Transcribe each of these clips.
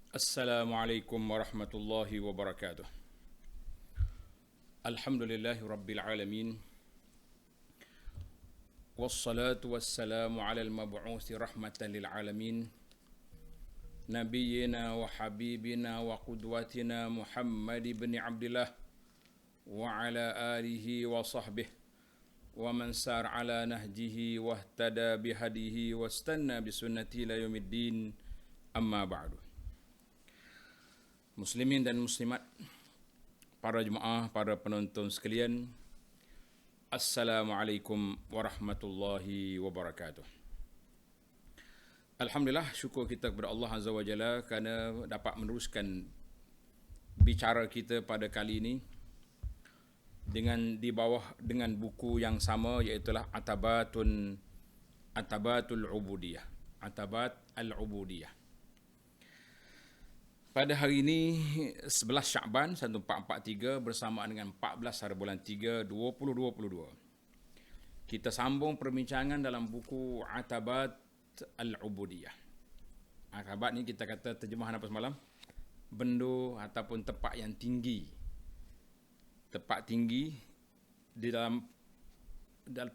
Assalamualaikum warahmatullahi wabarakatuh. Alhamdulillahi rabbil alamin. Wassalatu wassalamu ala al-mab'uthi rahmatan lil alamin. Nabiyyina wa habibina wa qudwatina Muhammad ibn Abdullah wa ala alihi wa sahbihi wa man sar ala nahjihi wa ihtada bihadihi wa istanna bisunnati ila yaumiddin. Amma ba'du. Muslimin dan muslimat, para jemaah, para penonton sekalian, Assalamualaikum warahmatullahi wabarakatuh. Alhamdulillah, syukur kita kepada Allah Azza wa Jalla kerana dapat meneruskan bicara kita pada kali ini di bawah dengan buku yang sama, iaitu Atabatul Ubudiyah. Atabat al-Ubudiyah. Pada hari ini 11 Sya'ban 1443 bersamaan dengan 14 hari bulan 3 2022. Kita sambung perbincangan dalam buku Atabat al-Ubudiyah. Atabat ni kita kata terjemahan apa semalam? Benda ataupun tempat yang tinggi. Tempat tinggi di dalam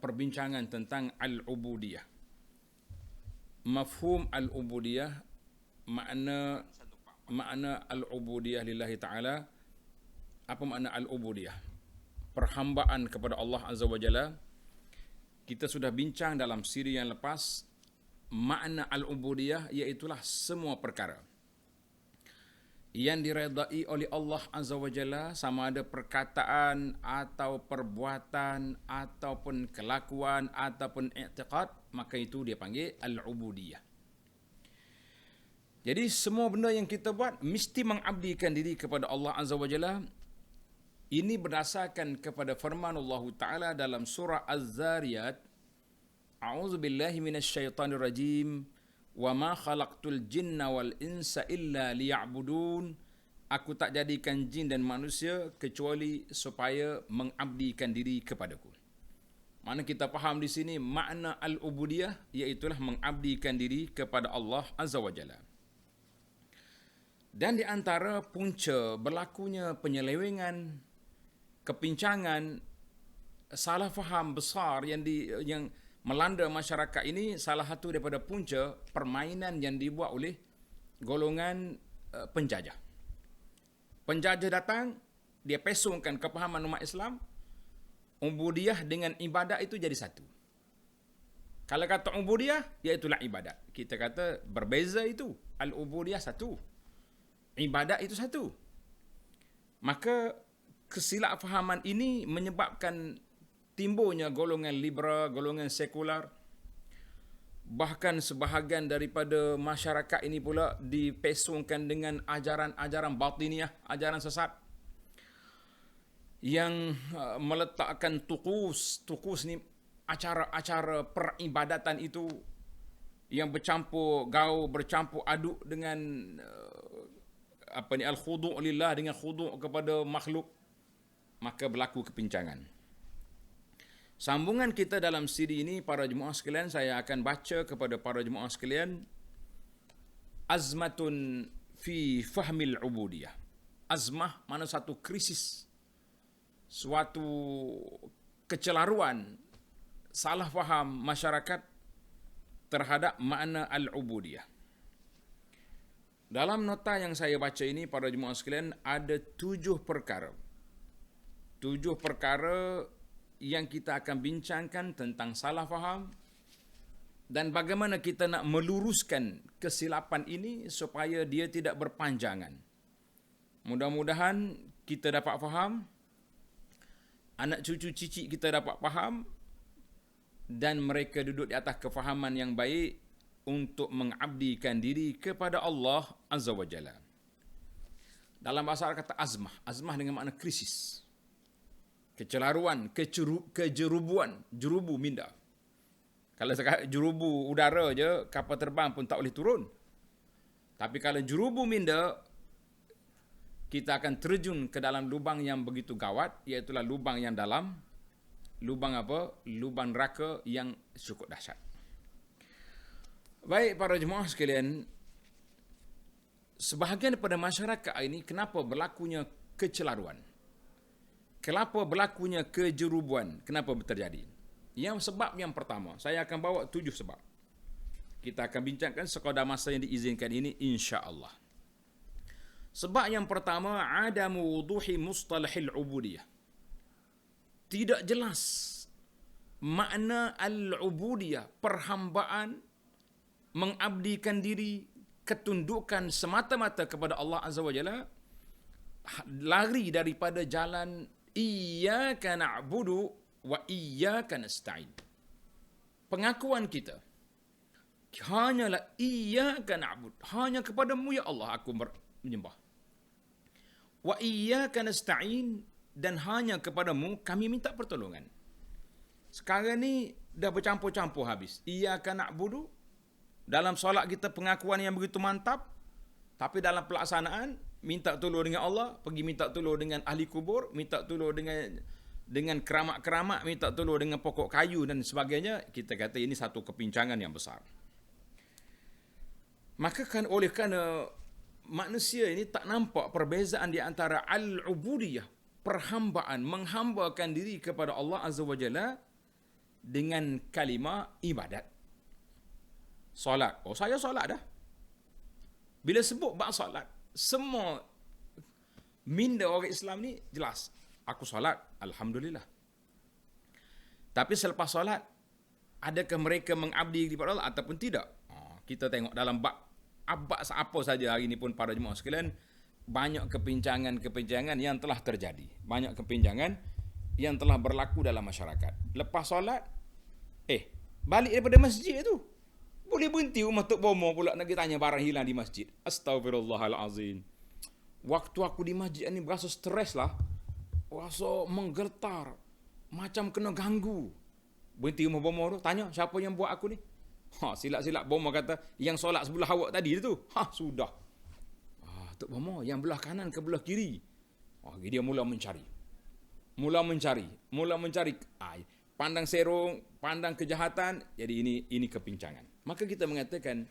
perbincangan tentang al-Ubudiyah. Mafhum al-Ubudiyah, makna al-ubudiyah lillahi ta'ala. Apa makna al-ubudiyah? Perhambaan kepada Allah Azza wa Jalla. Kita sudah bincang dalam siri yang lepas. Makna al-ubudiyah iaitulah semua perkara yang diredai oleh Allah Azza wa Jalla, sama ada perkataan atau perbuatan ataupun kelakuan ataupun i'tiqad, maka itu dia panggil al-ubudiyah. Jadi semua benda yang kita buat mesti mengabdikan diri kepada Allah Azza wa Jalla. Ini berdasarkan kepada firman Allah Ta'ala dalam surah Az-Zariyat. A'udzubillahi minasyaitanir rajim. Wa ma khalaqtul jinna wal insa illa liya'budun. Aku tak jadikan jin dan manusia kecuali supaya mengabdikan diri kepadaku. Mana kita faham di sini makna al-ubudiyah, iaitulah mengabdikan diri kepada Allah Azza wa Jalla. Dan di antara punca berlakunya penyelewengan, kepincangan, salah faham besar yang melanda masyarakat ini, salah satu daripada punca permainan yang dibuat oleh golongan penjajah. Penjajah datang, dia pesongkan kepahaman umat Islam, ubudiyah dengan ibadat itu jadi satu. Kalau kata ubudiyah, iaitulah ibadat. Kita kata berbeza itu. Al-ubudiyah satu, ibadat itu satu. Maka kesilapfahaman ini menyebabkan timbulnya golongan liberal, golongan sekular. Bahkan sebahagian daripada masyarakat ini pula dipesongkan dengan ajaran-ajaran batiniah, ajaran sesat, yang meletakkan tukus ni acara-acara peribadatan itu yang bercampur gaul, bercampur aduk dengan al-khudu' lillah, dengan khudu' kepada makhluk, maka berlaku kepincangan. Sambungan kita dalam siri ini, para jemaah sekalian, saya akan baca kepada para jemaah sekalian azmatun fi fahmil ubudiyah. Azmah mana satu krisis, suatu kecelaruan, salah faham masyarakat terhadap makna al-ubudiyah. Dalam nota yang saya baca ini, para jemaah sekalian, ada 7 perkara. 7 perkara yang kita akan bincangkan tentang salah faham dan bagaimana kita nak meluruskan kesilapan ini supaya dia tidak berpanjangan. Mudah-mudahan kita dapat faham, anak cucu cicit kita dapat faham, dan mereka duduk di atas kefahaman yang baik untuk mengabdikan diri kepada Allah Azza wa Jalla. Dalam bahasa Arab kata azmah. Azmah dengan makna krisis, kecelaruan, kejerubuan, jerubu minda. Kalau sekarang jerubu udara je, kapal terbang pun tak boleh turun. Tapi kalau jerubu minda, kita akan terjun ke dalam lubang yang begitu gawat, iaitulah lubang yang dalam. Lubang apa? Lubang neraka yang cukup dahsyat. Baik para jemaah sekalian, sebahagian daripada masyarakat ini kenapa berlakunya kecelaruan? Kenapa berlakunya kejerubuan? Kenapa terjadi? Sebab yang pertama, saya akan bawa 7 sebab. Kita akan bincangkan sekadar masa yang diizinkan ini, insya-Allah. Sebab yang pertama, adamu wuduhi mustalahil ubudiyah. Tidak jelas makna al-ubudiyah, perhambaan, mengabdikan diri, ketundukan semata-mata kepada Allah Azza wa Jalla, lari daripada jalan iyyaka na'budu wa iyyaka nasta'in. Pengakuan kita hanyalah iyyaka na'bud, hanya kepadamu ya Allah aku menyembah. Wa iyyaka nasta'in, dan hanya kepadamu kami minta pertolongan. Sekarang ni dah bercampur-campur habis. Iyyaka na'budu, dalam solat kita pengakuan yang begitu mantap, tapi dalam pelaksanaan minta tolong dengan Allah, pergi minta tolong dengan ahli kubur, minta tolong dengan keramat-keramat, minta tolong dengan pokok kayu dan sebagainya. Kita kata ini satu kepincangan yang besar. Maka kan oleh kerana manusia ini tak nampak perbezaan di antara al-ubudiyah, perhambaan, menghambakan diri kepada Allah Azza wa Jalla, dengan kalimah ibadat. Solat. Oh, saya solat dah. Bila sebut bab solat, semua minda orang Islam ni jelas. Aku solat, alhamdulillah. Tapi selepas solat, adakah mereka mengabdi kepada Allah ataupun tidak? Kita tengok dalam bab apa saja hari ini pun para jemaah sekalian, banyak kepincangan-kepincangan yang telah terjadi. Banyak kepincangan yang telah berlaku dalam masyarakat. Lepas solat, balik daripada masjid tu, boleh berhenti rumah Tok Bomo pula nak tanya barang hilang di masjid. Astaghfirullahalazim. Waktu aku di masjid ni berasa stres lah. Rasa menggetar. Macam kena ganggu. Berhenti rumah Bomo tu, tanya siapa yang buat aku ni? Silap-silap Bomo kata, yang solat sebelah awak tadi tu. Sudah. Tok Bomo, yang belah kanan ke belah kiri? Dia mula mencari. Pandang serong, pandang kejahatan, jadi ini kepincangan. Maka kita mengatakan,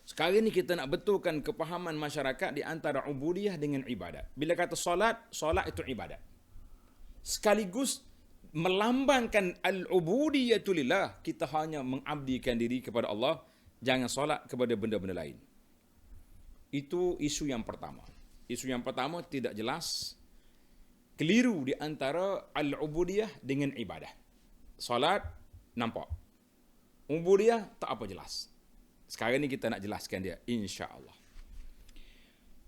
sekarang ni kita nak betulkan kepahaman masyarakat di antara ubudiyah dengan ibadat. Bila kata solat itu ibadat. Sekaligus melambangkan al-ubudiyatu lillah, kita hanya mengabdikan diri kepada Allah, jangan solat kepada benda-benda lain. Itu isu yang pertama. Isu yang pertama tidak jelas, keliru di antara al-ubudiyah dengan ibadah. Solat nampak, ubudiyah tak apa jelas. Sekarang ni kita nak jelaskan dia, insya-Allah.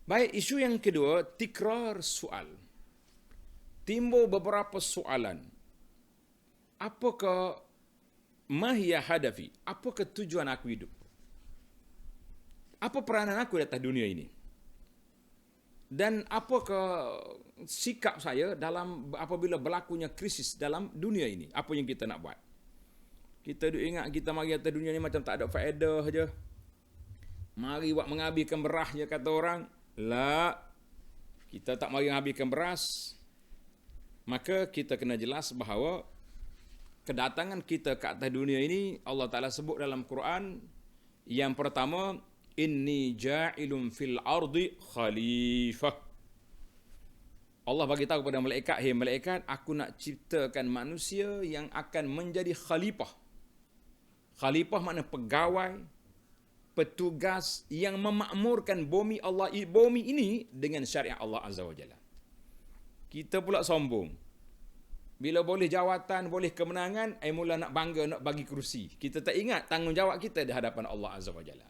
Baik, isu yang kedua, tikrar soal. Timbul beberapa soalan. Apakah mahya hadafi? Apakah tujuan aku hidup? Apa peranan aku di atas dunia ini? Dan apakah sikap saya dalam apabila berlakunya krisis dalam dunia ini? Apa yang kita nak buat? Kita ingat kita mari atas dunia ni macam tak ada faedah je. Mari buat menghabiskan beras je kata orang. La. Kita tak mari menghabiskan beras. Maka kita kena jelas bahawa kedatangan kita ke atas dunia ini, Allah Ta'ala sebut dalam Quran, yang pertama, inni ja'ilun fil ardi khalifah. Allah bagi tahu kepada malaikat, "Hei malaikat, aku nak ciptakan manusia yang akan menjadi khalifah." Khalifah makna pegawai, petugas yang memakmurkan bumi Allah, bumi ini dengan syariat Allah Azza wa Jalla. Kita pula sombong. Bila boleh jawatan, boleh kemenangan, mula nak bangga, nak bagi kerusi. Kita tak ingat tanggungjawab kita di hadapan Allah Azza wa Jalla.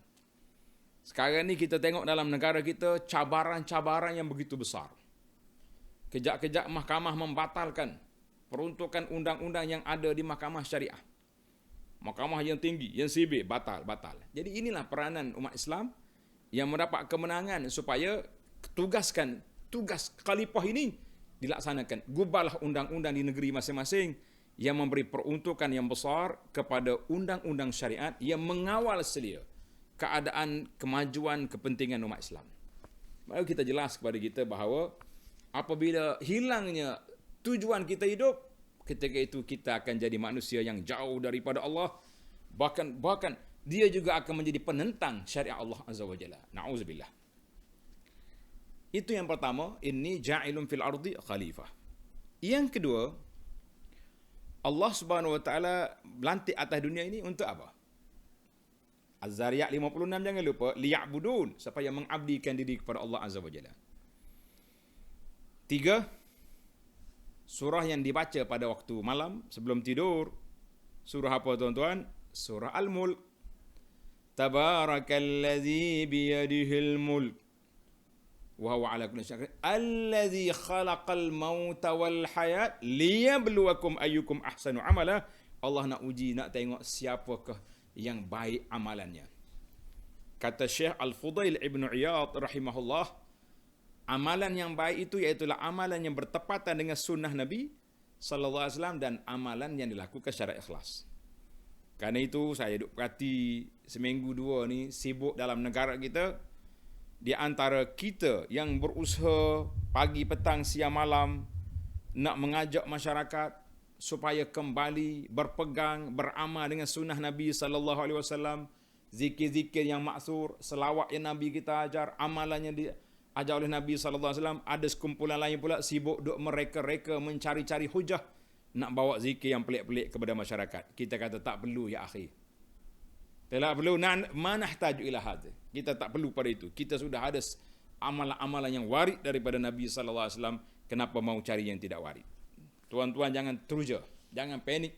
Sekarang ni kita tengok dalam negara kita cabaran-cabaran yang begitu besar. Kejap-kejap mahkamah membatalkan peruntukan undang-undang yang ada di mahkamah syariah. Mahkamah yang tinggi, yang sibik, batal. Jadi inilah peranan umat Islam yang mendapat kemenangan supaya tugas khalifah ini dilaksanakan. Gubahlah undang-undang di negeri masing-masing yang memberi peruntukan yang besar kepada undang-undang syariat yang mengawal selia keadaan, kemajuan, kepentingan umat Islam. Mari kita jelas kepada kita bahawa apabila hilangnya tujuan kita hidup, ketika itu kita akan jadi manusia yang jauh daripada Allah. Bahkan dia juga akan menjadi penentang syariat Allah Azza wa Jalla. Na'udzubillah. Itu yang pertama, inni ja'ilun fil ardi khalifah. Yang kedua, Allah Subhanahu wa taala lantik atas dunia ini untuk apa? Az-Zariyat 56 jangan lupa, liya'budun, supaya mengabdikan diri kepada Allah Azza wa Jalla. 3, surah yang dibaca pada waktu malam sebelum tidur. Surah apa tuan-tuan? Surah Al-Mulk. Tabarakallazi biyadihil mulk wa huwa ala kulli syai'in allazi khalaqal mauta wal hayat liyabluwakum ayyukum ahsanu amala. Allah nak uji, nak tengok siapakah yang baik amalannya. Kata Syekh Al-Fudail Ibn Iyad rahimahullah, amalan yang baik itu iaitulah amalan yang bertepatan dengan sunnah Nabi sallallahu alaihi wasallam dan amalan yang dilakukan secara ikhlas. Karena itu saya duk perhati seminggu dua ni sibuk dalam negara kita. Di antara kita yang berusaha pagi, petang, siang, malam nak mengajak masyarakat supaya kembali berpegang, beramal dengan sunnah Nabi sallallahu alaihi wasallam, zikir-zikir yang maksur, selawat yang Nabi kita ajar, amalan yang diajar oleh Nabi sallallahu alaihi wasallam. Ada sekumpulan lain pula sibuk duk mereka-reka mencari-cari hujah nak bawa zikir yang pelik-pelik kepada masyarakat. Kita kata tak perlu ya akhi. Tak perlu, manahtaju ila hadza. Kita tak perlu pada itu. Kita sudah ada amalan-amalan yang warid daripada Nabi sallallahu alaihi wasallam. Kenapa mau cari yang tidak warid? Tuan-tuan jangan teruja, jangan panik.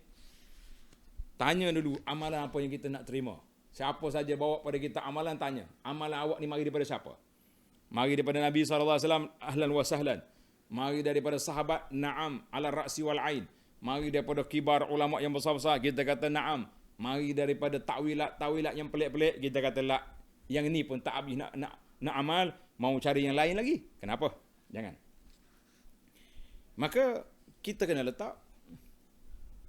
Tanya dulu amalan apa yang kita nak terima. Siapa saja bawa pada kita amalan, tanya. Amalan awak ni mari daripada siapa? Mari daripada Nabi sallallahu alaihi wasallam, ahlan wa sahlan. Mari daripada sahabat, na'am, ala ra'si wal ain. Mari daripada kibar ulama yang besar-besar, kita kata na'am. Mari daripada takwilat yang pelik-pelik, kita kata la. Yang ni pun tak habis nak amal, mau cari yang lain lagi. Kenapa? Jangan. Maka kita kena letak.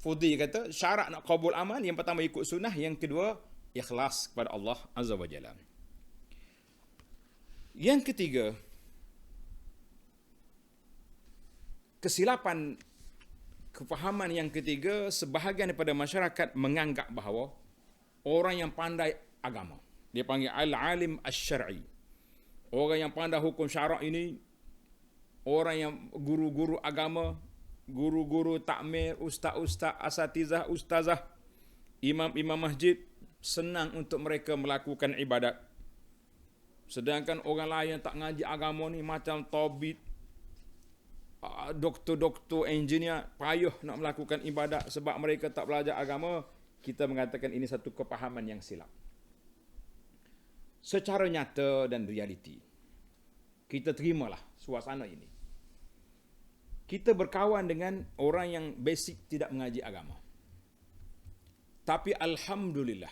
Fudi kata syarat nak qabul amal, yang pertama ikut sunnah, yang kedua ikhlas kepada Allah Azza wa Jalla. Yang ketiga, kesilapan kefahaman yang ketiga, sebahagian daripada masyarakat menganggap bahawa orang yang pandai agama, dia panggil al-alim asy-syar'i, orang yang pandai hukum syarak ini, orang yang guru-guru agama, guru-guru takmir, ustaz-ustaz, asatizah, ustazah, imam-imam masjid, senang untuk mereka melakukan ibadat. Sedangkan orang lain yang tak ngaji agama ni macam tabib, doktor-doktor, engineer, payah nak melakukan ibadat sebab mereka tak belajar agama. Kita mengatakan ini satu kepahaman yang silap. Secara nyata dan realiti, kita terimalah suasana ini. Kita berkawan dengan orang yang basic tidak mengaji agama. Tapi alhamdulillah,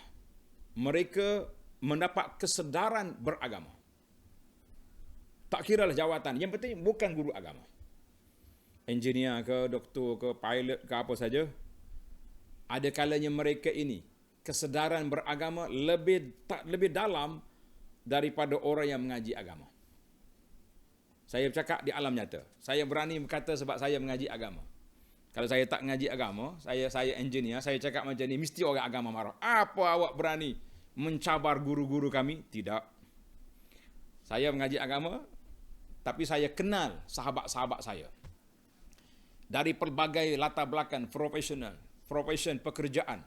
mereka mendapat kesedaran beragama. Tak kiralah jawatan, yang penting bukan guru agama. Engineer ke, doktor ke, pilot ke, apa saja. Ada kalanya mereka ini kesedaran beragama lebih dalam daripada orang yang mengaji agama. Saya bercakap di alam nyata. Saya berani berkata sebab saya mengaji agama. Kalau saya tak mengaji agama, saya engineer, saya cakap macam ni, mesti orang agama marah. Apa awak berani mencabar guru-guru kami? Tidak. Saya mengaji agama, tapi saya kenal sahabat-sahabat saya. Dari pelbagai latar belakang profesion pekerjaan.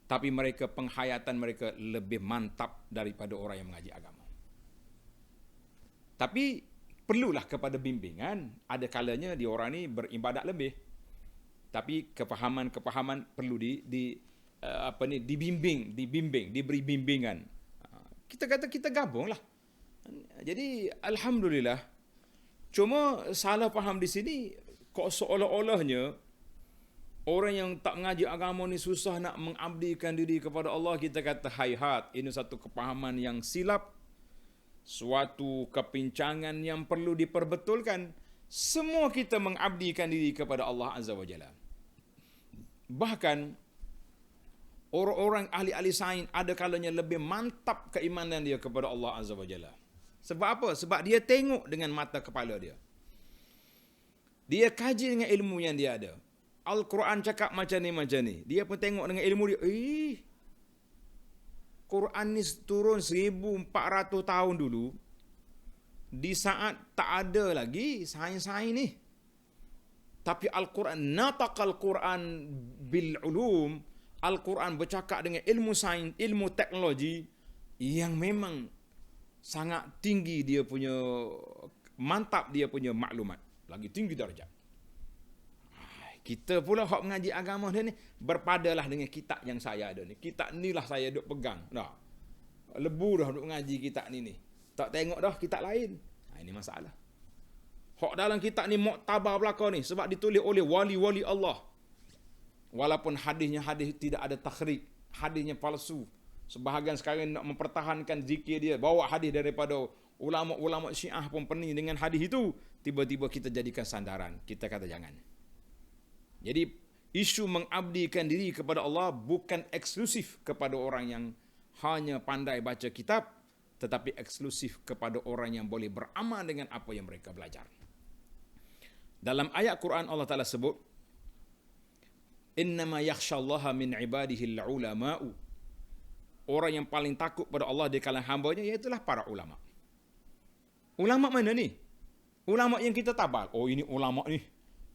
Tapi mereka, penghayatan mereka lebih mantap daripada orang yang mengaji agama. Tapi perlulah kepada bimbingan. Ada kalanya di orang ni beribadat lebih. Tapi kepahaman perlu dibimbing, diberi bimbingan. Kita kata kita gabunglah. Jadi alhamdulillah. Cuma salah faham di sini, kok seolah-olahnya orang yang tak mengaji agama ni susah nak mengabdikan diri kepada Allah. Kita kata hayhat, ini satu kepahaman yang silap, suatu kepincangan yang perlu diperbetulkan. Semua kita mengabdikan diri kepada Allah Azza wa Jalla. Bahkan orang-orang ahli-ahli sains ada kalanya lebih mantap keimanan dia kepada Allah Azza wa Jalla. Sebab apa? Sebab dia tengok dengan mata kepala dia. Dia kaji dengan ilmu yang dia ada. Al-Quran cakap macam ni. Dia pun tengok dengan ilmu dia. Quran ni turun 1400 tahun dulu. di saat tak ada lagi sains-sains ni. Tapi Al-Quran, nataqal Quran bil ulum, Al-Quran bercakap dengan ilmu sains, ilmu teknologi yang memang sangat tinggi dia punya, mantap dia punya maklumat. Lagi tinggi darjat. Kita pula hak mengaji agama dia ni, berpadalah dengan kitab yang saya ada ni. Kitab ni lah saya duk pegang. Dah. Lebu dah duk mengaji kitab ni. Tak tengok dah kitab lain. Ini masalah. Hak dalam kitab ni muktabar belaka ni sebab ditulis oleh wali-wali Allah. Walaupun hadisnya hadis tidak ada takhrij, hadisnya palsu. Sebahagian sekarang nak mempertahankan zikir dia, bawa hadis daripada ulama-ulama Syiah pun pening dengan hadis itu, tiba-tiba kita jadikan sandaran. Kita kata jangan. Jadi isu mengabdikan diri kepada Allah bukan eksklusif kepada orang yang hanya pandai baca kitab, tetapi eksklusif kepada orang yang boleh beramal dengan apa yang mereka belajar. Dalam ayat Quran Allah Ta'ala sebut, innama yakhshallaha min ibadihi al-ulama'u. Orang yang paling takut pada Allah di kalangan hambanya iaitulah para ulama. Ulama mana ni? Ulama yang kita tabal. Oh, ini ulama ni.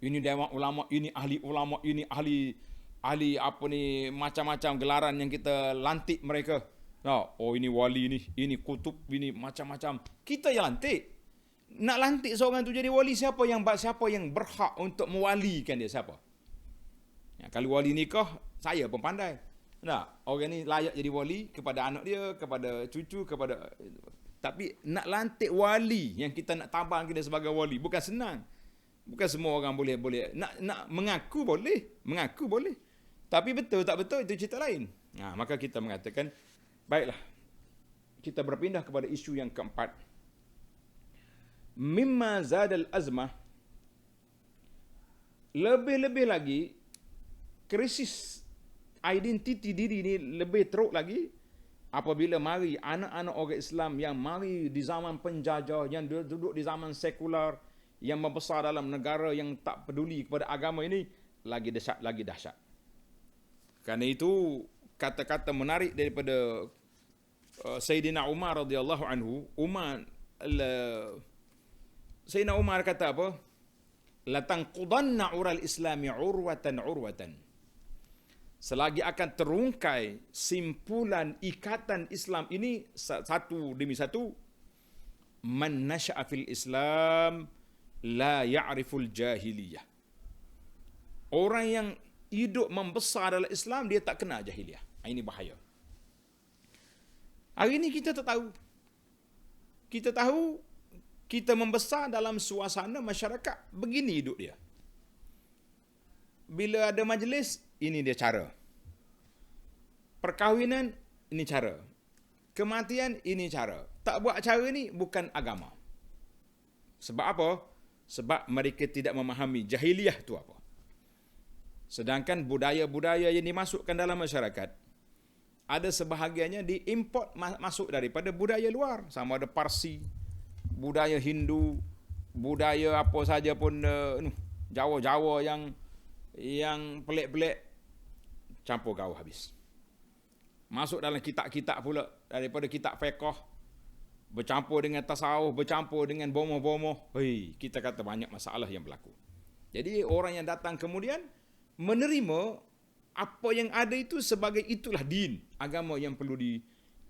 Ini dewan ulama, ini ahli ulama, ini ahli apa ni, macam-macam gelaran yang kita lantik mereka. Oh, ini wali ni, ini kutub, ini macam-macam. Kita yang lantik. Nak lantik seorang tu jadi wali, siapa yang berhak untuk mewalikan dia, siapa? Ya, kalau wali nikah, saya pun pandai. Orang ni layak jadi wali kepada anak dia, kepada cucu, kepada... Tapi nak lantik wali yang kita nak tabang kita sebagai wali, bukan senang. Bukan semua orang boleh nak mengaku boleh. Tapi betul tak betul itu cerita lain. Maka kita mengatakan baiklah. Kita berpindah kepada isu yang keempat. Mimma zadal azmah. Lebih-lebih lagi krisis identiti diri ni lebih teruk lagi apabila mari anak-anak orang Islam yang mari di zaman penjajah, yang duduk di zaman sekular, yang membesar dalam negara yang tak peduli kepada agama ini, lagi dahsyat. Kerana itu, kata-kata menarik daripada Sayyidina Umar radhiyallahu anhu, Sayyidina Umar kata apa? Latanqudanna ural islami urwatan. Selagi akan terungkai simpulan ikatan Islam ini satu demi satu, man nasha'a fil Islam la ya'riful jahiliyah. Orang yang hidup membesar dalam Islam, dia tak kenal jahiliyah. Ini bahaya. Hari ini kita tak tahu. Kita tahu kita membesar dalam suasana masyarakat, begini hidup dia. Bila ada majlis, ini dia cara. Perkahwinan, ini cara. Kematian, ini cara. Tak buat cara ni, bukan agama. Sebab apa? Sebab mereka tidak memahami jahiliyah itu apa. Sedangkan budaya-budaya yang dimasukkan dalam masyarakat, ada sebahagiannya diimport masuk daripada budaya luar. Sama ada Parsi, budaya Hindu, budaya apa saja pun, Jawa-Jawa yang pelik-pelik, campur gaul habis. Masuk dalam kitab-kitab pula, daripada kitab fiqh, bercampur dengan tasawuf, bercampur dengan bomoh-bomoh. Kita kata banyak masalah yang berlaku. Jadi orang yang datang kemudian menerima apa yang ada itu sebagai itulah din, agama yang perlu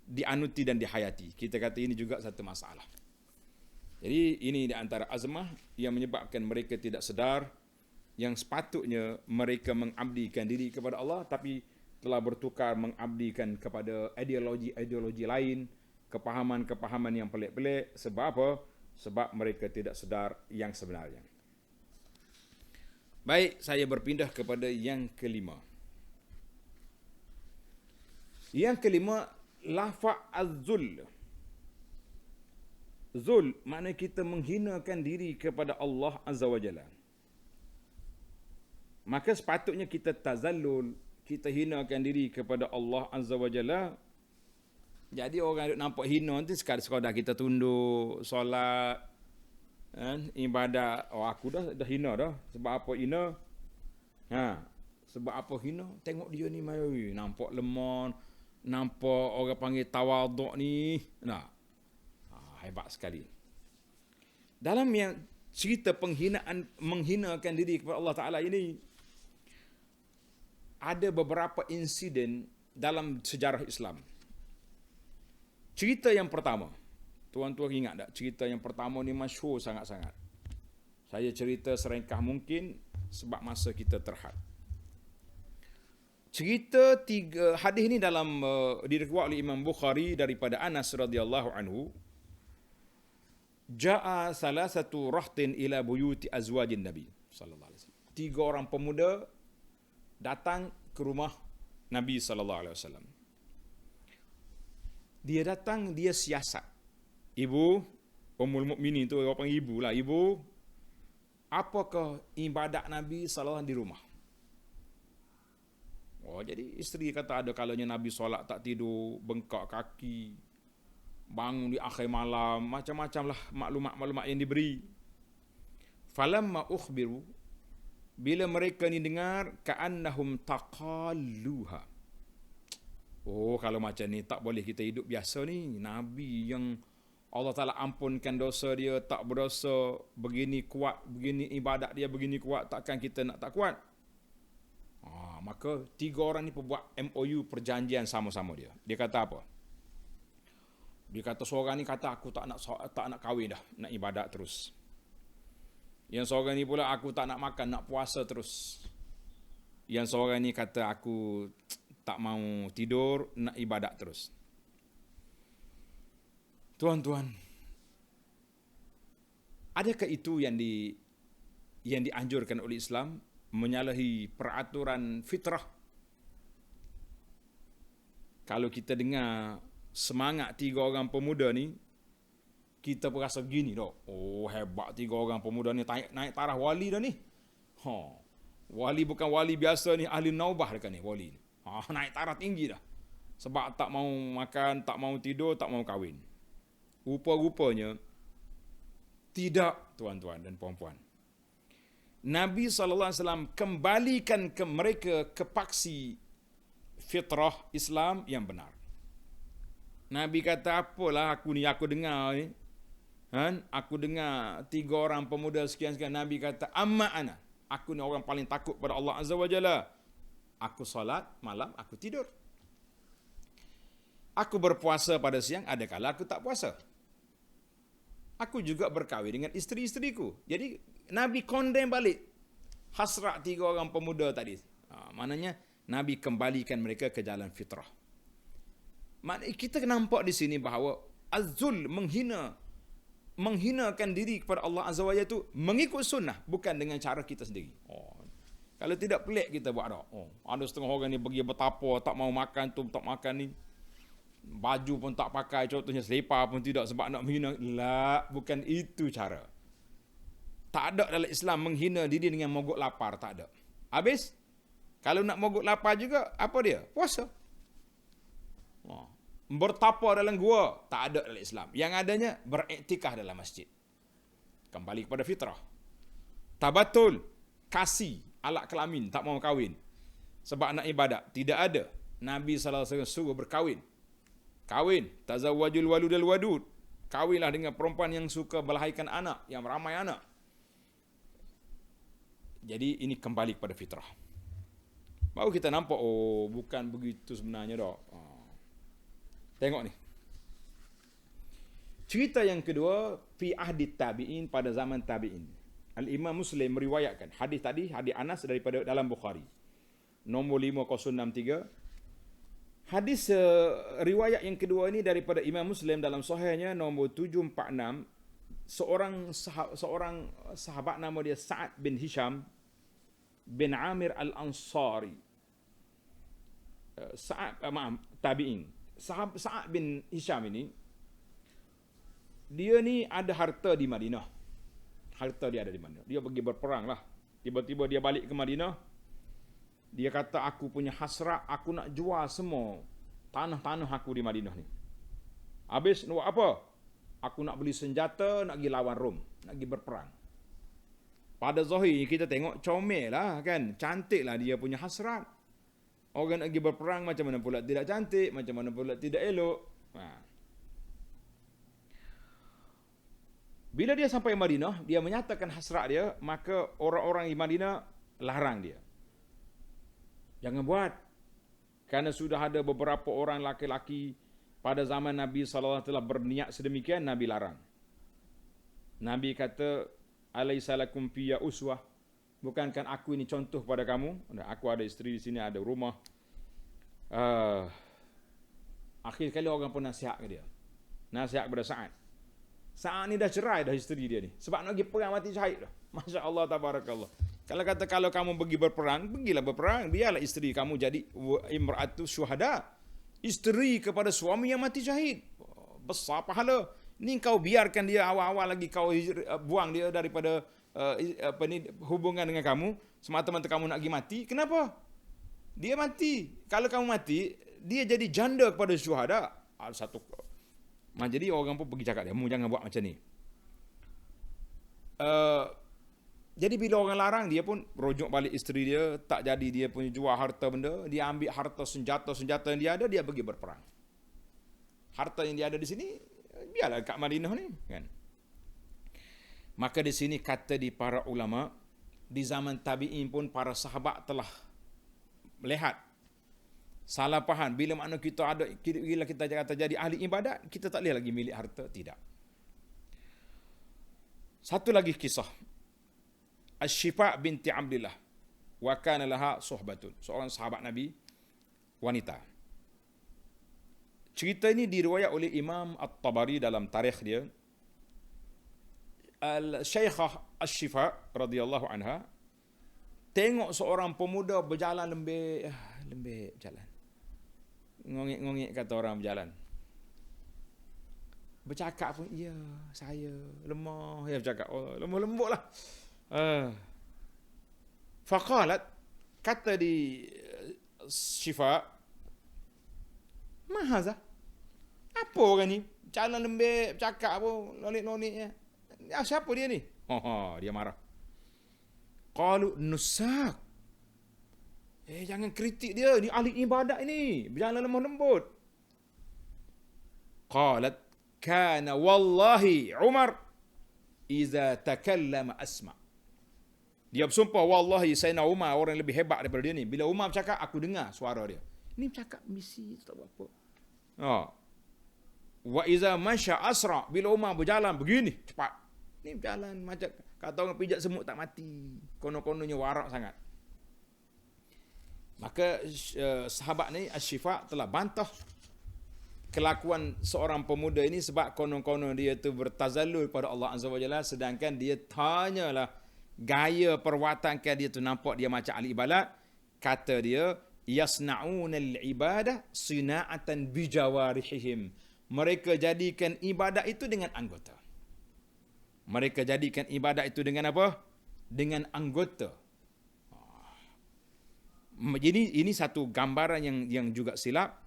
dianuti dan dihayati. Kita kata ini juga satu masalah. Jadi ini di antara azmah yang menyebabkan mereka tidak sedar yang sepatutnya mereka mengabdikan diri kepada Allah, tapi telah bertukar mengabdikan kepada ideologi lain, kepahaman-kepahaman yang pelik-pelik. Sebab apa? Sebab mereka tidak sedar yang sebenarnya. Baik, saya berpindah kepada yang kelima. Yang kelima, lafa' az-zul. Zul makna kita menghinakan diri kepada Allah Azza wa Jalla. Maka sepatutnya kita tazallul, kita hinakan diri kepada Allah Azza wa Jalla. Jadi orang yang nampak hina nanti sekadar kita tunduk, solat, ibadat. Aku dah hina dah. Sebab apa hina? Sebab apa hina? Tengok dia ni mari nampak lemah, nampak orang panggil tawaduk ni. Hebat sekali. Dalam yang cerita menghinakan diri kepada Allah Ta'ala ini, ada beberapa insiden dalam sejarah Islam. Cerita yang pertama, tuan-tuan ingat tak? Cerita yang pertama ni masyhur sangat-sangat. Saya cerita serengkah mungkin sebab masa kita terhad. Cerita hadis ni dalam diriwayatkan oleh Imam Bukhari daripada Anas radhiyallahu anhu. Ja'a salasatu rahtin ila buyuti azwajin Nabi sallallahu alaihi wasallam. 3 orang pemuda datang ke rumah Nabi sallallahu alaihi wasallam. Dia datang, dia siasat. Ibu, Ummul Mukminin tu orang panggil ibu lah. Ibu, apakah ibadat Nabi sallallahu alaihi wasallam di rumah? Oh, jadi isteri kata ada kalanya Nabi solat tak tidur, bengkak kaki, bangun di akhir malam, macam-macam lah maklumat-maklumat yang diberi. Falamma ukhbiru, bila mereka ni dengar, ka'annahum taqalluha. Oh, kalau macam ni tak boleh kita hidup biasa ni. Nabi yang Allah Ta'ala ampunkan dosa dia, tak berdosa, begini kuat, begini ibadat dia begini kuat, takkan kita nak tak kuat? Maka 3 orang ni buat MOU, perjanjian sama-sama dia. Dia kata apa? Dia kata seorang ni kata aku tak nak kahwin dah, nak ibadat terus. Yang seorang ni pula aku tak nak makan, nak puasa terus. Yang seorang ni kata aku tak mau tidur, nak ibadat terus. Tuan-tuan, adakah itu yang dianjurkan oleh Islam? Menyalahi peraturan fitrah? Kalau kita dengar semangat 3 orang pemuda ni, kita pun rasa gini dah. Oh, hebat 3 orang pemuda ni, naik taraf wali dah ni. Wali bukan wali biasa ni, ahli naubah dekat ni wali ni. Naik taraf tinggi dah. Sebab tak mau makan, tak mau tidur, tak mau kahwin. Rupa-rupanya tidak, tuan-tuan dan puan-puan. Nabi SAW kembalikan ke mereka ke paksi fitrah Islam yang benar. Nabi kata, apalah aku dengar ni. Aku dengar 3 orang pemuda sekian-sekian. Nabi kata, amma ana. Aku ni orang paling takut pada Allah Azza wa Jalla. Aku solat malam, aku tidur. Aku berpuasa pada siang, ada kala aku tak puasa. Aku juga berkahwin dengan isteri-isteriku. Jadi Nabi condemn balik hasrat 3 orang pemuda tadi. Maknanya Nabi kembalikan mereka ke jalan fitrah. Kita nampak di sini bahawa az-zul, menghinakan diri kepada Allah Azza wa Jalla itu mengikut sunnah, bukan dengan cara kita sendiri. Kalau tidak pelik kita buat dah. Ada setengah orang ni pergi bertapa, tak mau makan tu, tak makan ni. Baju pun tak pakai, contohnya selipar pun tidak sebab nak menghina. La, bukan itu cara. Tak ada dalam Islam menghina diri dengan mogok lapar, tak ada. Habis, kalau nak mogok lapar juga, apa dia? Puasa. Bertapa dalam gua, tak ada dalam Islam. Yang adanya, beriktikaf dalam masjid. Kembali kepada fitrah. Tabatul, kasih, alat kelamin, tak mau kahwin. Sebab nak ibadat, tidak ada. Nabi SAW suruh berkahwin. Kahwin, tazawwajul waludal wadud. Kahwinlah dengan perempuan yang suka melahirkan anak, yang ramai anak. Jadi ini kembali kepada fitrah. Baru kita nampak, oh bukan begitu sebenarnya dah. Tengok ni. Cerita yang kedua, fi ahdi tabi'in, pada zaman tabi'in. Al-Imam Muslim meriwayatkan hadis tadi, hadis Anas daripada dalam Bukhari. Nombor 5063. Hadis riwayat yang kedua ini daripada Imam Muslim dalam sahihnya nombor 746. Seorang sahabat nama dia Sa'ad bin Hisham bin Amir Al-Ansari. Tabi'in. Sa'ad bin Hisham ini, dia ni ada harta di Madinah. Harta dia ada di Madinah. Dia pergi berperang lah. Tiba-tiba dia balik ke Madinah. Dia kata, aku punya hasrat, aku nak jual semua tanah-tanah aku di Madinah ni. Habis, nak buat apa? Aku nak beli senjata, nak pergi lawan Rom, nak pergi berperang. Pada zahir kita tengok comel lah kan, cantik lah dia punya hasrat. Orang nak pergi berperang macam mana pula tidak cantik, macam mana pula tidak elok. Bila dia sampai Madinah, dia menyatakan hasrat dia, maka orang-orang di Madinah larang dia. Jangan buat. Kerana sudah ada beberapa orang laki-laki pada zaman Nabi SAW telah berniat sedemikian, Nabi larang. Nabi kata, alaisalakum fiyya uswah. Bukankah aku ini contoh pada kamu? Aku ada isteri di sini, ada rumah. Akhir kali orang pun nasihat ke dia. Nasihat kepada Sa'ad. Sa'ad ni dah cerai dah isteri dia ni. Sebab nak pergi perang mati syahid dah. Masya Allah, tabarakallah. Kalau kata kalau kamu pergi berperang, pergilah berperang. Biarlah isteri kamu jadi imra'atu syuhada. Isteri kepada suami yang mati syahid. Besar pahala. Ni kau biarkan dia awal-awal lagi kau buang dia daripada hubungan dengan kamu. Semata-mata kamu nak pergi mati. Kenapa? Dia mati. Kalau kamu mati, dia jadi janda kepada syuhada. Jadi orang pun pergi cakap dia, jangan buat macam ni. Jadi bila orang larang, dia pun rujuk balik isteri dia, tak jadi dia punya jual harta benda, dia ambil harta senjata yang dia ada, dia pergi berperang. Harta yang dia ada di sini, biarlah kat Madinah ni, kan. Maka di sini kata di para ulama, di zaman tabi'in pun para sahabat telah melihat salah faham. Bila makna bila kita kata jadi ahli ibadat, kita tak boleh lagi milik harta, tidak. Satu lagi kisah. Asy-Syifa binti Abdillah wa kana laha suhbatun, seorang sahabat Nabi wanita. Cerita ini diriwayat oleh Imam At-Tabari dalam tarikh dia. Al-Syekhah Asy-Syifa radhiyallahu anha tengok seorang pemuda berjalan lembek berjalan. Ngongik-ngongik kata orang berjalan. Bercakap pun, ya, saya lemah. Ya, bercakap, oh, lemah lembutlah. Faqalat, kata di Syifa, mahaza? Apa orang ni? Jalan lembek, bercakap pun, nonik-noniknya. Ya, siapa dia ni? Dia marah. Qalu nusak. Jangan kritik dia, ni ahli ibadat ini, berjalan lemah lembut. Qalat, kana wallahi Umar iza takallama asma. Dia bersumpah, wallahi Sayyidina Umar orang yang lebih hebat daripada dia ni. Bila Umar bercakap, aku dengar suara dia. Ni bercakap misi, tak buat apa. Wa iza masya asra, bila Umar berjalan begini cepat. Ni berjalan macam kata orang pijak semut tak mati. Konon-kononnya warak sangat. Maka sahabat ni Asy-Syifa telah bantah kelakuan seorang pemuda ini sebab konon-konon dia tu bertazallul pada Allah Azza wa Jalla, sedangkan dia tanyalah gaya perwatan dia tu nampak dia macam ahli ibadat. Kata dia, yasna'unal ibadah sina'atan bijawarihim. Mereka jadikan ibadat itu dengan anggota. Mereka jadikan ibadat itu dengan apa? Dengan anggota. Jadi ini satu gambaran yang juga silap.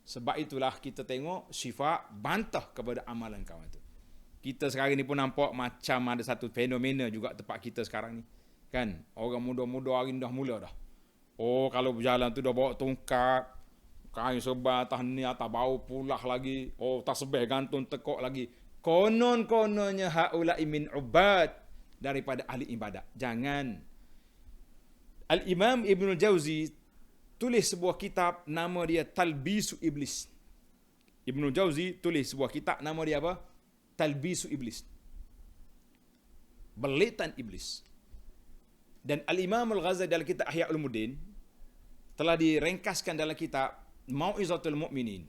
Sebab itulah kita tengok Syifa bantah kepada amalan kawan itu. Kita sekarang ni pun nampak macam ada satu fenomena juga tempat kita sekarang ni. Kan? Orang muda-muda hari ni dah mula dah. Oh, kalau berjalan tu dah bawa tongkat, kain serban atas ni, atas bau pulah lagi. Oh, tasbih gantung tekuk lagi. Konon-kononnya haula'i min ubad, daripada ahli ibadat. Jangan. Al-Imam Ibn Jauzi tulis sebuah kitab, nama dia Talbisu Iblis. Ibn Jauzi tulis sebuah kitab, nama dia apa? Talbisu Iblis. Belitan Iblis. Dan Al-Imam Al-Ghazali dalam kitab Ihya Ulumuddin telah direngkaskan dalam kitab Mau'izatul Mu'minin.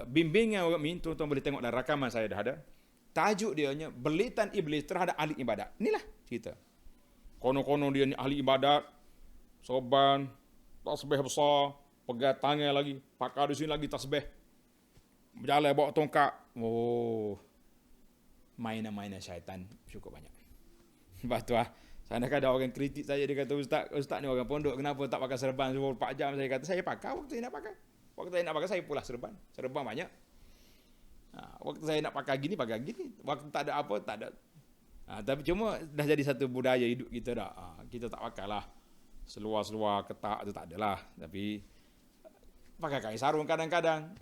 Bimbingan orang mukmin, tuan-tuan boleh tengok dalam rakaman saya dah ada. Tajuk dia nya Belitan Iblis terhadap ahli ibadat. Inilah cerita. Konon-konon dia ni ahli ibadat, sorban, tasbih besar, pegang tangan lagi, pakai di sini lagi tasbih. Berjalan bawa tongkat. Oh, mainan-mainan syaitan cukup banyak. Sebab tu kadang-kadang orang kritik saya, dia kata, Ustaz ni orang pondok, kenapa tak pakai serban 24 jam? Saya kata, saya pakai waktu saya nak pakai. Waktu saya nak pakai, saya pula serban. Serban banyak. Waktu saya nak pakai gini, pakai gini. Waktu tak ada apa, tak ada. Tapi cuma dah jadi satu budaya hidup kita dah. Kita tak pakai lah seluar-seluar ketak tu, tak adalah. Tapi pakai kain sarung kadang-kadang.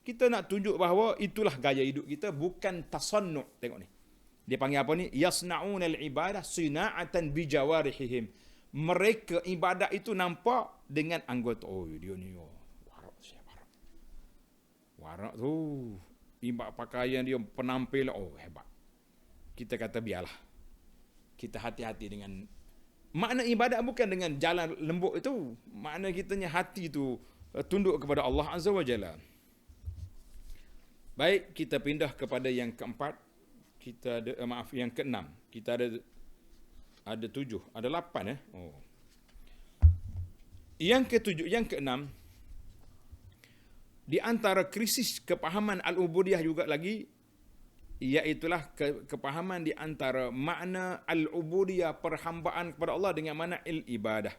Kita nak tunjuk bahawa itulah gaya hidup kita, bukan tasannu'. Tengok ni. Dia panggil apa ni? Yasna'unal ibadah sina'atan bijawarihim. Mereka ibadat itu nampak dengan anggota. Oh, dia ni warak siap warak. Warak tu ibadat pakaian dia, penampil, oh hebat. Kita kata biarlah. Kita hati-hati dengan makna ibadat, bukan dengan jalan lembut itu. Makna kitanya hati itu tunduk kepada Allah Azza wa Jalla. Baik, kita pindah kepada yang keempat. Kita ada yang keenam. Kita ada 7, ada 8 Oh. Yang ketujuh, yang keenam, di antara krisis kepahaman al-ubudiyah juga lagi, iaitulah kepahaman di antara makna al-ubudiyah, perhambaan kepada Allah, dengan makna ibadah.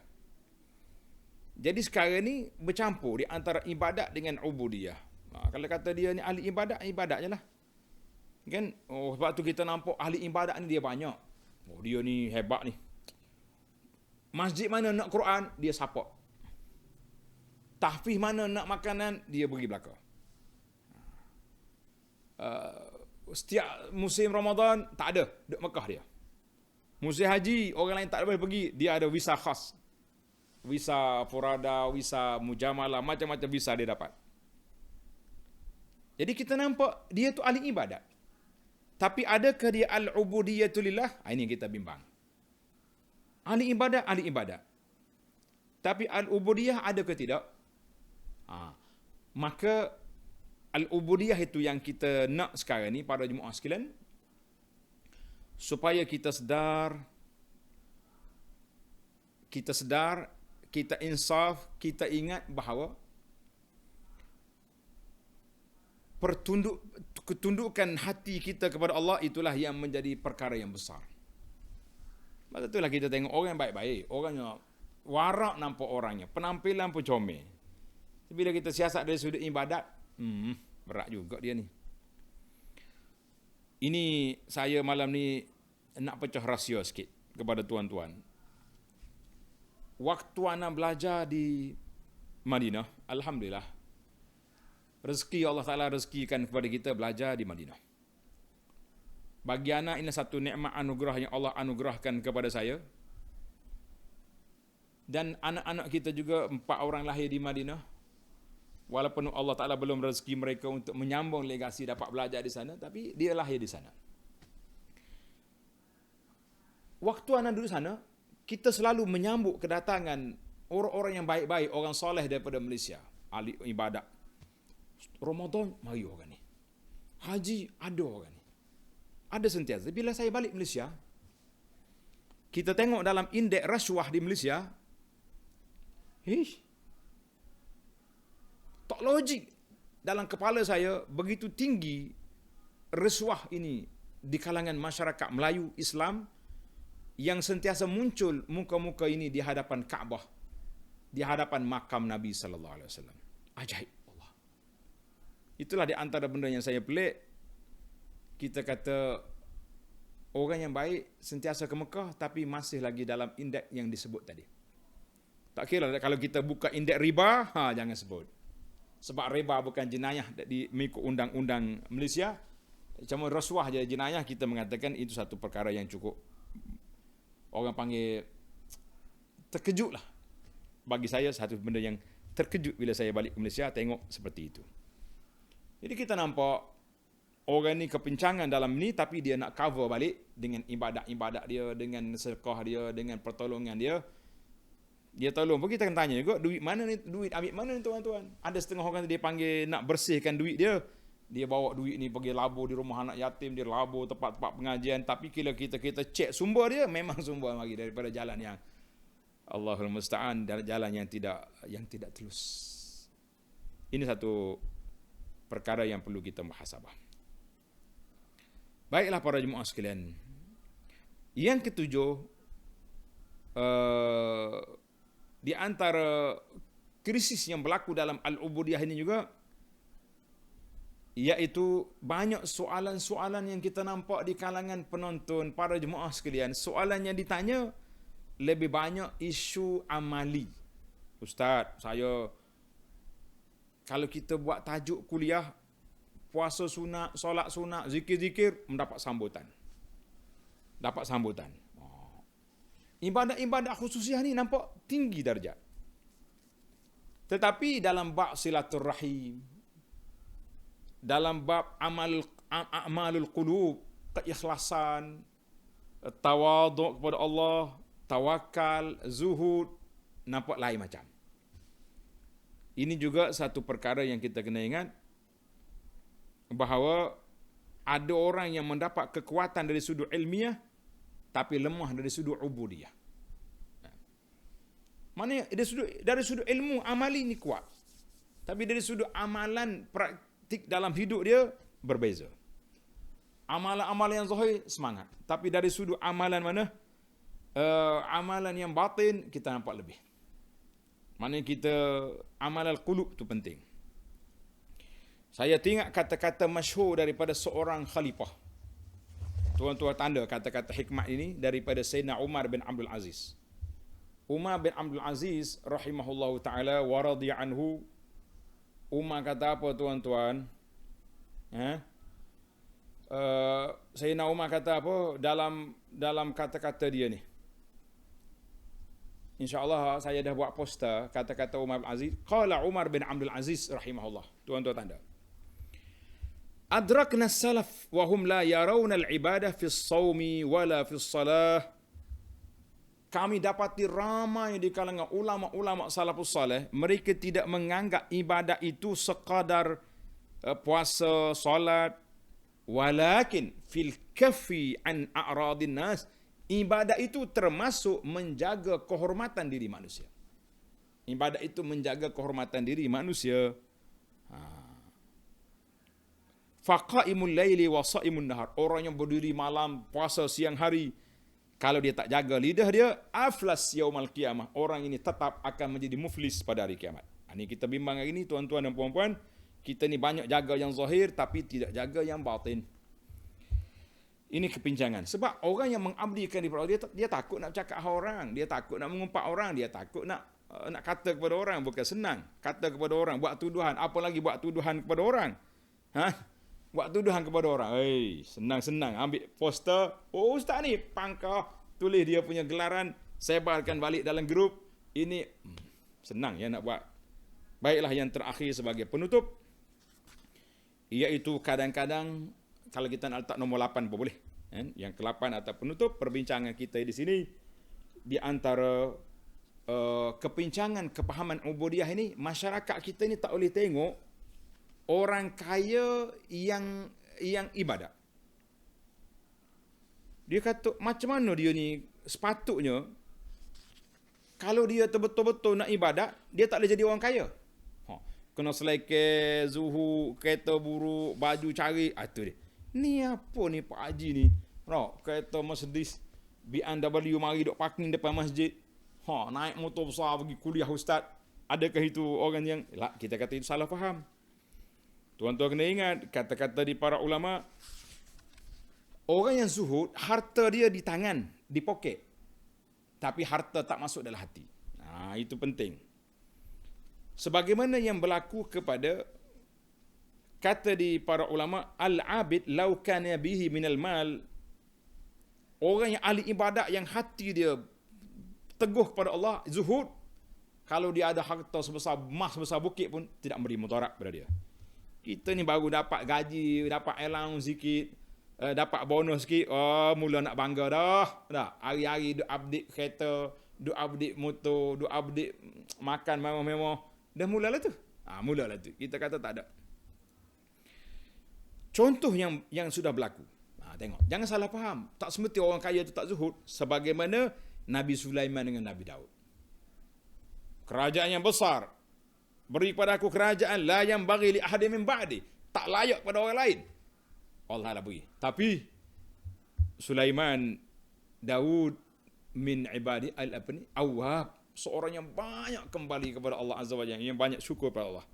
Jadi sekarang ni bercampur di antara ibadat dengan ubudiyah. Kalau kata dia ni ahli ibadat, ibadat je lah. Kan? Oh, sebab tu kita nampak ahli ibadat ni dia banyak. Oh, dia ni hebat ni. Masjid mana nak Quran, dia support. Tahfiz mana nak makanan, dia beri belakang. Setiap musim Ramadan, tak ada. Duduk Mekah dia. Musim haji, orang lain tak boleh pergi. Dia ada visa khas. Visa Furada, visa Mujamalah, macam-macam visa dia dapat. Jadi kita nampak dia tu ahli ibadat. Tapi adakah dia al-ubudiyatulillah? Ini yang kita bimbang. Ahli ibadat, ahli ibadat. Tapi al-ubudiyah ada ke tidak? Maka al-ubudiyah itu yang kita nak sekarang ni, para jemaah sekalian, supaya kita sedar, kita insaf, kita ingat bahawa ketundukan hati kita kepada Allah itulah yang menjadi perkara yang besar. Sebab itulah kita tengok orang baik-baik, orangnya warak nampak orangnya, penampilan pun comel. Bila kita siasat dari sudut ibadat, berat juga dia ni. Ini saya malam ni nak pecah rahsia sikit kepada tuan-tuan. Waktu ana belajar di Madinah, alhamdulillah, rezeki Allah Ta'ala rezekikan kepada kita belajar di Madinah. Bagi anak ini satu nikmat anugerah yang Allah anugerahkan kepada saya. Dan anak-anak kita juga 4 orang lahir di Madinah. Walaupun Allah Ta'ala belum rezeki mereka untuk menyambung legasi dapat belajar di sana, tapi dia lahir di sana. Waktu anak duduk sana, kita selalu menyambut kedatangan orang-orang yang baik-baik, orang soleh daripada Malaysia, ahli ibadat. Ramadan, mari orang ni. Haji, ada orang ni. Ada sentiasa. Bila saya balik Malaysia, kita tengok dalam indeks rasuah di Malaysia, tak logik. Dalam kepala saya, begitu tinggi rasuah ini di kalangan masyarakat Melayu Islam, yang sentiasa muncul muka-muka ini di hadapan Kaabah, di hadapan makam Nabi sallallahu alaihi wasallam. Ajaib. Itulah di antara benda yang saya pelik. Kita kata orang yang baik sentiasa ke Mekah, tapi masih lagi dalam indeks yang disebut tadi. Tak kira kalau kita buka indeks riba, jangan sebut. Sebab riba bukan jenayah mengikut undang-undang Malaysia. Cuma rasuah je jenayah, kita mengatakan itu satu perkara yang cukup, orang panggil, terkejut lah. Bagi saya satu benda yang terkejut bila saya balik ke Malaysia tengok seperti itu. Jadi kita nampak orang ni kepincangan dalam ni, tapi dia nak cover balik dengan ibadat-ibadat dia, dengan sedekah dia, dengan pertolongan dia. Dia tolong pun kita akan tanya juga, duit mana ni, duit ambil mana ni tuan-tuan? Ada setengah orang dia panggil nak bersihkan duit dia. Dia bawa duit ni pergi labur di rumah anak yatim, dia labur tempat-tempat pengajian, tapi bila kita cek sumber dia, memang sumber lagi daripada jalan yang Allahul Musta'an, jalan yang tidak telus. Ini satu perkara yang perlu kita muhasabah. Baiklah para jemaah sekalian. Yang ketujuh, di antara krisis yang berlaku dalam al-ubudiyah ini juga, iaitu banyak soalan-soalan yang kita nampak di kalangan penonton, para jemaah sekalian. Soalan yang ditanya lebih banyak isu amali. Ustaz, saya kalau kita buat tajuk kuliah, puasa sunat, solat sunat, zikir-zikir, mendapat sambutan. Dapat sambutan. Ibadat-ibadat khususiah ni nampak tinggi darjat. Tetapi dalam bab silaturrahim, dalam bab amalul qulub, keikhlasan, tawaduk kepada Allah, tawakal, zuhud, nampak lain macam. Ini juga satu perkara yang kita kena ingat, bahawa ada orang yang mendapat kekuatan dari sudut ilmiah, tapi lemah dari sudut ubudiyah. Maknanya dari sudut ilmu amali ni kuat, tapi dari sudut amalan praktik dalam hidup dia berbeza. Amalan-amalan yang zahir semangat, tapi dari sudut amalan mana? Amalan yang batin kita nampak lebih. Maknanya kita amalan qulub tu penting. Saya tengok kata-kata masyhur daripada seorang khalifah. Tuan-tuan tanda kata-kata hikmat ini daripada Sayyidina Umar bin Abdul Aziz. Umar bin Abdul Aziz rahimahullahu ta'ala wa radhiya anhu. Umar kata apa tuan-tuan? Sayyidina Umar kata apa dalam kata-kata dia ni? InsyaAllah saya dah buat poster kata-kata Umar bin Aziz. Qala Umar bin Abdul Aziz rahimahullah. Tuan-tuan tanda. Adrakna salaf wa hum la yarawna al-ibadah fi as-sawmi wala fi as-salah. Kami dapati ramai di kalangan ulama-ulama salafus salih, mereka tidak menganggap ibadat itu sekadar puasa, solat, walakin fil kaffi an a'radin nas. Ibadat itu termasuk menjaga kehormatan diri manusia. Ibadat itu menjaga kehormatan diri manusia. Faqaimul laili wa saimun nahar. Orang yang berdiri malam, puasa siang hari, kalau dia tak jaga lidah dia, aflas yaumal qiyamah. Orang ini tetap akan menjadi muflis pada hari kiamat. Ini kita bimbang hari ini tuan-tuan dan puan-puan, kita ni banyak jaga yang zahir tapi tidak jaga yang batin. Ini kepincangan. Sebab orang yang mengabdikan di Allah, dia takut nak bercakap dengan orang, dia takut nak mengumpat orang, dia takut nak kata kepada orang. Bukan senang kata kepada orang, buat tuduhan, apalagi buat tuduhan kepada orang. Buat tuduhan kepada orang. Senang-senang ambil poster, oh ustaz ni pangkah, tulis dia punya gelaran, sebarkan balik dalam grup. Ini senang ya nak buat. Baiklah, yang terakhir sebagai penutup, iaitu kadang-kadang kalau kita nak letak nombor 8 pun boleh. Yang ke-8 atau penutup perbincangan kita di sini, di antara kepincangan kepahaman ubudiyah ini, masyarakat kita ni tak boleh tengok orang kaya yang ibadat. Dia kata macam mana dia ni sepatutnya kalau dia betul-betul nak ibadat, dia tak boleh jadi orang kaya. Kena seleke, zuhud, kereta buruk, baju cari, itu dia. Ni apa ni Pak Haji ni? Kereta Mercedes BMW mari duk parking depan masjid. Naik motor besar pergi kuliah ustaz. Adakah itu orang yang kita kata itu salah faham. Tuan-tuan kena ingat kata-kata di para ulama, orang yang zuhud, harta dia di tangan, di poket, tapi harta tak masuk dalam hati. Itu penting. Sebagaimana yang berlaku kepada, kata di para ulama, al-abid law kana bihi minal mal. Orang yang ahli ibadat, yang hati dia teguh kepada Allah, zuhud, kalau dia ada harta sebesar emas, sebesar bukit pun tidak memberi mudarat pada dia. Kita ni baru dapat gaji, dapat allowance sikit, dapat bonus sikit, mula nak bangga dah. Hari-hari duk update kereta, duk update motor, duk update makan mewah-mewah. Dah mulalah tu. Mulalah tu. Kita kata tak ada. Contoh yang sudah berlaku. Tengok. Jangan salah faham. Tak semesti orang kaya itu tak zuhud. Sebagaimana Nabi Sulaiman dengan Nabi Daud. Kerajaan yang besar. Beri kepada aku kerajaan la yang bagi li ahadin min ba'di. Tak layak pada orang lain. Allah lah beri. Tapi Sulaiman, Daud min ibadi awwab. Seorang yang banyak kembali kepada Allah Azza wa Jalla, yang banyak syukur kepada Allah.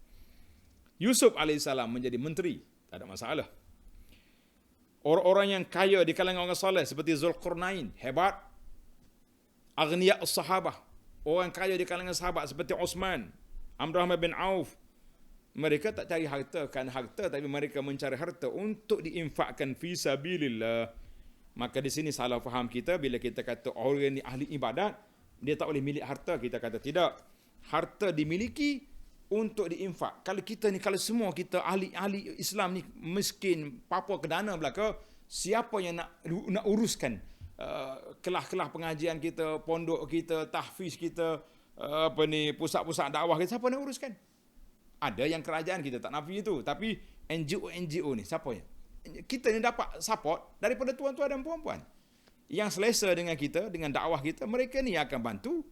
Yusuf AS menjadi menteri, tak ada masalah. Orang-orang yang kaya di kalangan orang soleh seperti Zulqarnain, hebat. Aghniya as-sahabah, orang kaya di kalangan sahabat seperti Uthman, Abdurrahman bin Auf, Mereka tak cari harta kan harta, tapi mereka mencari harta untuk diinfakkan fi sabilillah. Maka di sini salah faham kita bila kita kata orang ni ahli ibadat, dia tak boleh milik harta. Kita kata tidak. Harta dimiliki untuk diinfak. Kalau kita ni, kalau semua kita ahli Islam ni miskin, papa ke dana belaka, siapa yang nak uruskan kelas-kelas pengajian kita, pondok kita, tahfiz kita, pusat-pusat dakwah kita, siapa nak uruskan? Ada yang kerajaan, kita tak nafi itu, tapi NGO ni siapa ya? Kita ni dapat support daripada tuan-tuan dan puan-puan yang selesa dengan kita, dengan dakwah kita, mereka ni akan bantu.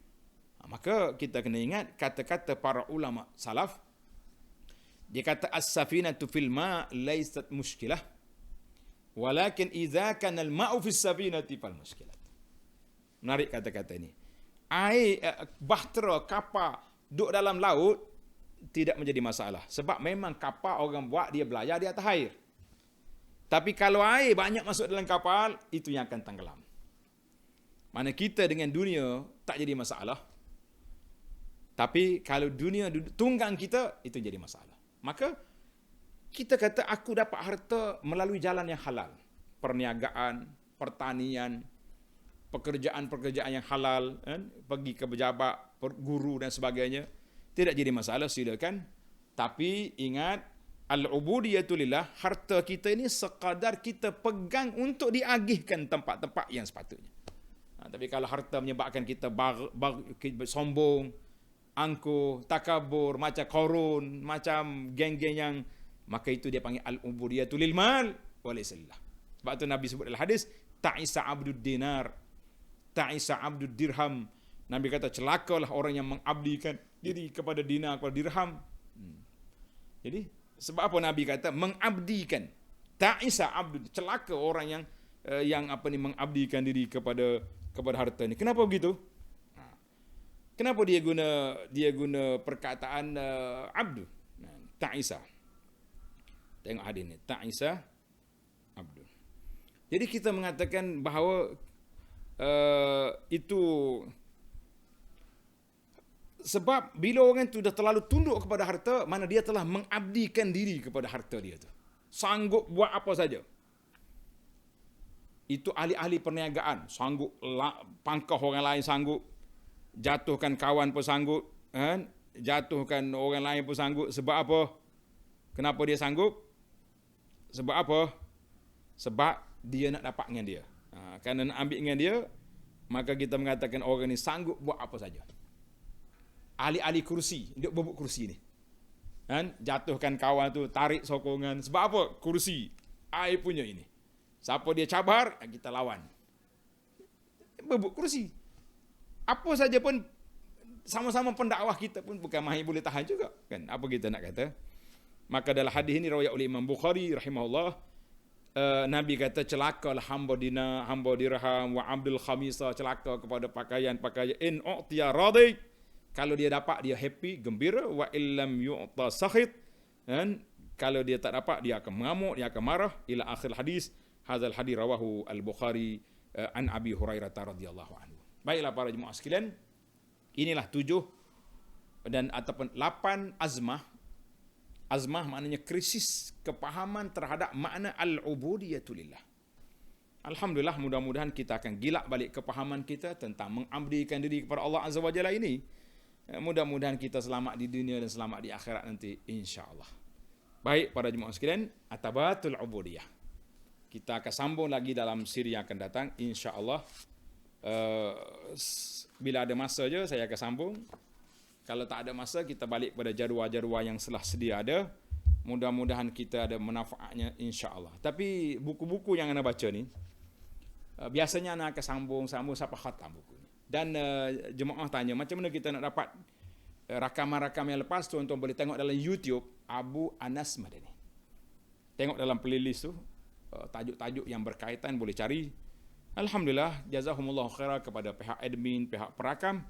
Maka kita kena ingat kata-kata para ulama salaf. Dia kata as-safinatu fil ma laysat mushkilah, walakin idza kana al-ma'u fis safinati fal mushkilah. Menarik kata-kata ini. Air bahtera kapal duduk dalam laut tidak menjadi masalah, sebab memang kapal orang buat dia belayar di atas air. Tapi kalau air banyak masuk dalam kapal, itu yang akan tenggelam. Mana kita dengan dunia tak jadi masalah. Tapi kalau dunia tunggang kita, itu jadi masalah. Maka kita kata aku dapat harta melalui jalan yang halal. Perniagaan, pertanian, pekerjaan-pekerjaan yang halal, pergi ke pejabat, guru dan sebagainya. Tidak jadi masalah, silakan. Tapi ingat, al-ubudiyatu lillah, harta kita ini sekadar kita pegang untuk diagihkan tempat-tempat yang sepatutnya. Tapi kalau harta menyebabkan kita sombong, angkuh, takabur, macam korun, macam geng-geng yang, maka itu dia panggil al-ubudiyatu lil mal wa laysa lillah. Sebab tu Nabi sebut dalam hadis, ta'isa abdud dinar, ta'isa abdud dirham. Nabi kata celakalah orang yang mengabdikan diri kepada dinar, kepada dirham. Jadi sebab apa Nabi kata mengabdikan? Ta'isa abdud, celaka orang yang mengabdikan diri kepada harta ni. Kenapa begitu? Kenapa dia guna perkataan abdu? Ta'isa. Tengok hadis ni, ta'isa abdu. Jadi kita mengatakan bahawa itu sebab bila orang itu dah terlalu tunduk kepada harta, mana dia telah mengabdikan diri kepada harta dia tu. Sanggup buat apa saja. Itu ahli-ahli perniagaan, sanggup pangkah orang lain, sanggup jatuhkan kawan pun sanggup, jatuhkan orang lain pun sanggup. Sebab apa? Kenapa dia sanggup? Sebab apa? Sebab dia nak dapat dengan dia. Kerana nak ambil dengan dia, maka kita mengatakan orang ni sanggup buat apa saja. Ahli-ahli kursi, dia bebuk kursi ni. Jatuhkan kawan tu, tarik sokongan. Sebab apa? Kursi. Air punya ini. Siapa dia cabar, kita lawan. Bebuk kursi. Apa saja pun, sama-sama pendakwah kita pun bukan mahir boleh tahan juga. Kan? Apa kita nak kata? Maka dalam hadis ini, riwayat oleh Imam Bukhari, rahimahullah, Nabi kata, celakalah hamba dinar, hamba dirham, wa abdul khamisah, celaka kepada pakaian-pakaian. In u'tiya radhi, kalau dia dapat, dia happy, gembira. Wa illam yu'ta sakhit, dan kalau dia tak dapat, dia akan mengamuk, dia akan marah. Ila akhir hadis. Hadzal hadis rawahu al-Bukhari an Abi Hurairah radhiyallahu anhu. Baiklah para jemaah sekalian, inilah 7 dan ataupun 8 azmah. Azmah maknanya krisis kepahaman terhadap makna al-ubudiyatu lillah. Alhamdulillah, mudah-mudahan kita akan gilak balik kepahaman kita tentang mengabdikan diri kepada Allah Azza wa Jalla ini. Mudah-mudahan kita selamat di dunia dan selamat di akhirat nanti, insya-Allah. Baik para jemaah sekalian, atabatul ubudiyah. Kita akan sambung lagi dalam siri yang akan datang, insya-Allah. Bila ada masa je saya akan sambung. Kalau tak ada masa, kita balik pada jadual-jadual yang telah sedia ada. Mudah-mudahan kita ada manfaatnya, insya-Allah. Tapi buku-buku yang anda baca ni, biasanya anda akan sambung sampai khatam buku ni. Dan jemaah tanya, macam mana kita nak dapat rakaman-rakam yang lepas tu? Tuan-tuan boleh tengok dalam YouTube Abu Anas Madani. Tengok dalam playlist tu, tajuk-tajuk yang berkaitan boleh cari. Alhamdulillah, jazahumullah khairah kepada pihak admin, pihak perakam,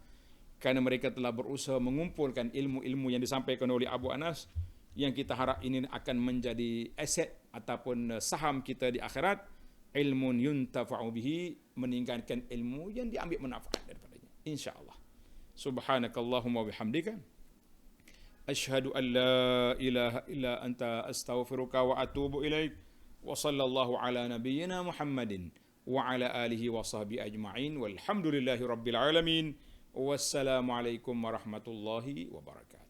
kerana mereka telah berusaha mengumpulkan ilmu-ilmu yang disampaikan oleh Abu Anas, yang kita harap ini akan menjadi aset ataupun saham kita di akhirat. Ilmun yuntafa'u bihi, meninggalkan ilmu yang diambil manfaat daripadanya, insya-Allah. Subhanakallahumma bihamdika Asyhadu an la ilaha illa anta astaghfiruka wa atubu ilaik. Wa sallallahu ala nabiyyina Muhammadin wa ala alihi wa sahbihi ajma'in. Walhamdulillahi rabbil alamin. Wassalamualaikum warahmatullahi wabarakatuh.